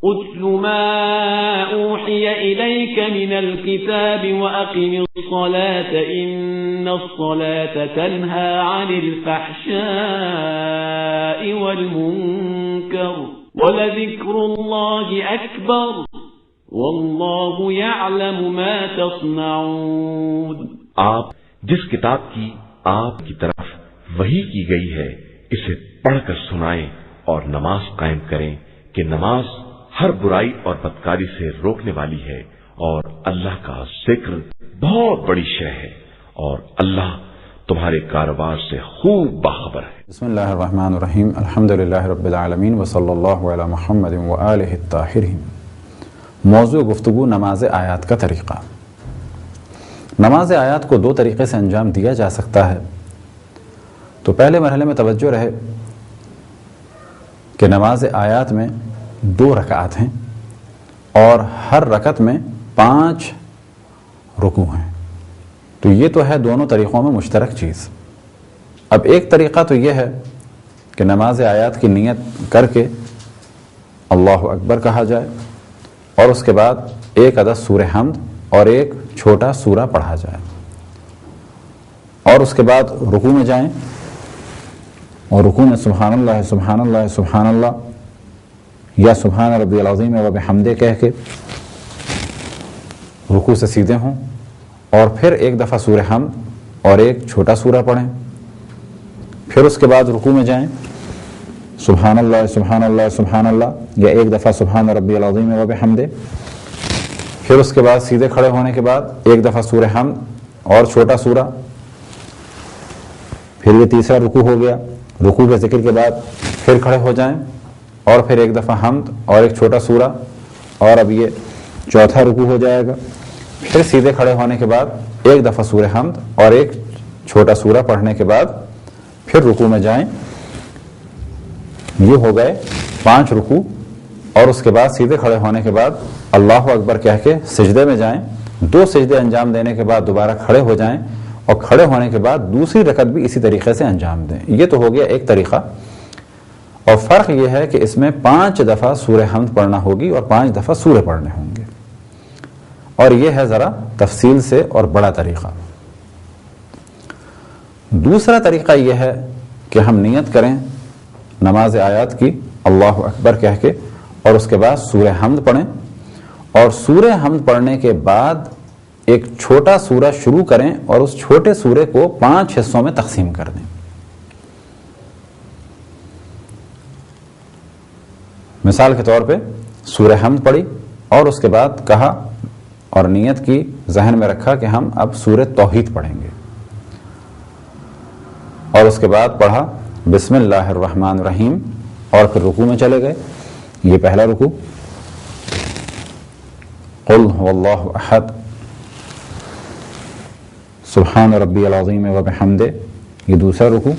اتل ما اوحی الیک من الكتاب واقم الصلاة ان الصلاة تنہى عن الفحشاء والمنکر ولذکر اللہ اکبر واللہ یعلم ما تصنعون. آپ جس کتاب کی آپ کی طرف وحی کی گئی ہے اسے پڑھ کر سنائیں اور نماز قائم کریں کہ نماز ہر برائی اور بدکاری سے روکنے والی ہے اور اللہ کا ذکر بہت بڑی شے ہے اور اللہ تمہارے کاروبار سے خوب باخبر ہے. بسم اللہ الرحمن الرحیم. الحمدللہ رب العالمین وصلی اللہ علی محمد وآلہ الطاہرین. موضوع گفتگو نماز آیات کا طریقہ. نماز آیات کو دو طریقے سے انجام دیا جا سکتا ہے. تو پہلے مرحلے میں توجہ رہے کہ نماز آیات میں 2 رکعات ہیں اور ہر رکعت میں 5 رکوع ہیں. تو یہ تو ہے دونوں طریقوں میں مشترک چیز. اب ایک طریقہ تو یہ ہے کہ نماز آیات کی نیت کر کے اللہ اکبر کہا جائے اور اس کے بعد ایک عدد سورہ حمد اور ایک چھوٹا سورہ پڑھا جائے اور اس کے بعد رکوع میں جائیں اور رکوع میں سبحان اللہ سبحان اللہ سبحان اللہ یا سبحان ربی العظیم و بحمدہ کہہ کے رکوع سے سیدھے ہوں اور پھر ایک دفعہ سورہ حمد اور ایک چھوٹا سورہ پڑھیں. پھر اس کے بعد رکوع میں جائیں سبحان اللہ سبحان اللہ سبحان اللہ یا ایک دفعہ سبحان ربی العظیم و بحمدہ. پھر اس کے بعد سیدھے کھڑے ہونے کے بعد ایک دفعہ سورہ حمد اور چھوٹا سورہ. پھر یہ تیسرا رکوع ہو گیا. رکوع کے ذکر کے بعد پھر کھڑے ہو جائیں اور پھر ایک دفعہ حمد اور ایک چھوٹا سورہ اور اب یہ چوتھا رکوع ہو جائے گا. پھر سیدھے کھڑے ہونے کے بعد ایک دفعہ سورہ حمد اور ایک چھوٹا سورہ پڑھنے کے بعد پھر رکوع میں جائیں. یہ ہو گئے 5 رکوع اور اس کے بعد سیدھے کھڑے ہونے کے بعد اللہ اکبر کہہ کے سجدے میں جائیں. 2 سجدے انجام دینے کے بعد دوبارہ کھڑے ہو جائیں اور کھڑے ہونے کے بعد دوسری رکعت بھی اسی طریقے سے انجام دیں. یہ تو ہو گیا ایک طریقہ. اور فرق یہ ہے کہ اس میں 5 دفعہ سورہ حمد پڑھنا ہوگی اور 5 دفعہ سورہ پڑھنے ہوں گے اور یہ ہے ذرا تفصیل سے اور بڑا طریقہ. دوسرا طریقہ یہ ہے کہ ہم نیت کریں نماز آیات کی اللہ اکبر کہہ کے اور اس کے بعد سورہ حمد پڑھیں اور سورہ حمد پڑھنے کے بعد ایک چھوٹا سورہ شروع کریں اور اس چھوٹے سورے کو 5 حصوں میں تقسیم کر دیں. مثال کے طور پہ سورہ حمد پڑھی اور اس کے بعد کہا اور نیت کی ذہن میں رکھا کہ ہم اب سورہ توحید پڑھیں گے اور اس کے بعد پڑھا بسم اللہ الرحمن الرحیم اور پھر رکوع میں چلے گئے. یہ پہلا رکوع. قل هو اللہ احد سبحان ربی العظیم و بحمدہ. یہ دوسرا رکوع.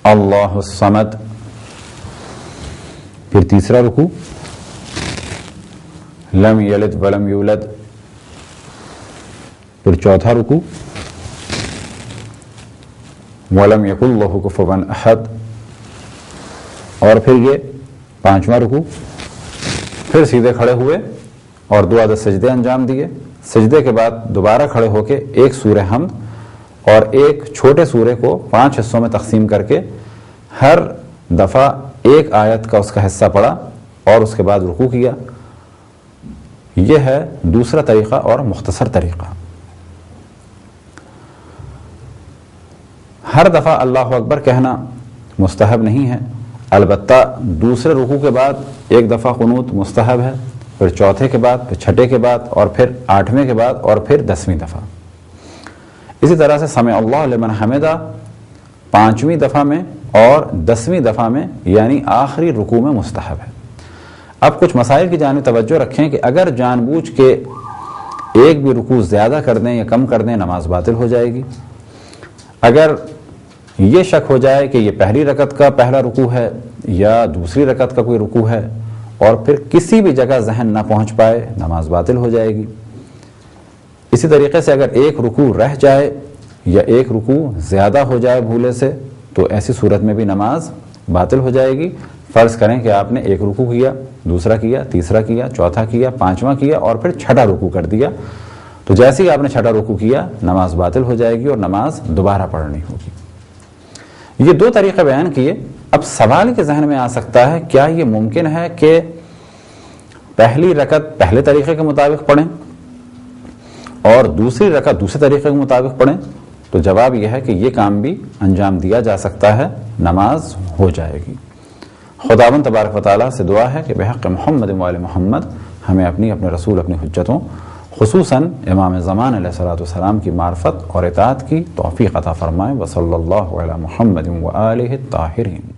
اللہ الصمد. پھر تیسرا رکوع. لم یلد ولم یولد. پھر چوتھا رکوع. وَلَمْ يَكُنْ لَهُ كُفُوًا أَحَدٌ. اور پھر یہ 5واں رکوع. پھر سیدھے کھڑے ہوئے اور 2 عدد سجدے انجام دیے. سجدے کے بعد دوبارہ کھڑے ہو کے ایک سورہ حمد اور ایک چھوٹے سورے کو 5 حصوں میں تقسیم کر کے ہر دفعہ ایک آیت کا اس کا حصہ پڑھا اور اس کے بعد رکوع کیا. یہ ہے دوسرا طریقہ اور مختصر طریقہ. ہر دفعہ اللہ اکبر کہنا مستحب نہیں ہے، البتہ دوسرے رکوع کے بعد ایک دفعہ قنوت مستحب ہے، پھر چوتھے کے بعد، پھر چھٹے کے بعد اور پھر 8ویں کے بعد اور پھر 10ویں دفعہ. اسی طرح سے سمع اللہ لمن حمدہ 5ویں دفعہ میں اور 10ویں دفعہ میں یعنی آخری رکوع میں مستحب ہے. اب کچھ مسائل کی جانب توجہ رکھیں کہ اگر جان بوجھ کے ایک بھی رکوع زیادہ کر دیں یا کم کر دیں نماز باطل ہو جائے گی. اگر یہ شک ہو جائے کہ یہ پہلی رکعت کا پہلا رکوع ہے یا دوسری رکعت کا کوئی رکوع ہے اور پھر کسی بھی جگہ ذہن نہ پہنچ پائے نماز باطل ہو جائے گی. اسی طریقے سے اگر ایک رکوع رہ جائے یا ایک رکوع زیادہ ہو جائے بھولے سے تو ایسی صورت میں بھی نماز باطل ہو جائے گی. فرض کریں کہ آپ نے ایک رکوع کیا، دوسرا کیا، تیسرا کیا، چوتھا کیا، پانچواں کیا اور پھر چھٹا رکوع کر دیا، تو جیسے ہی آپ نے چھٹا رکوع کیا نماز باطل ہو جائے گی اور نماز دوبارہ پڑھنی ہوگی۔ یہ دو طریقے بیان کیے۔ اب سوال کے ذہن میں آ سکتا ہے کیا یہ ممکن ہے کہ پہلی رکعت پہلے طریقے کے مطابق پڑھیں اور دوسری رکعت دوسرے طریقے کے مطابق پڑھیں؟ تو جواب یہ ہے کہ یہ کام بھی انجام دیا جا سکتا ہے، نماز ہو جائے گی۔ خداوند تبارک و تعالیٰ سے دعا ہے کہ بحق محمد و آل محمد ہمیں اپنے رسول اپنی حجتوں خصوصاً امام زمان علیہ السلام کی معرفت اور اطاعت کی توفیق عطا فرمائے۔ وصلی اللہ علی محمد و آلہ الطاہرین۔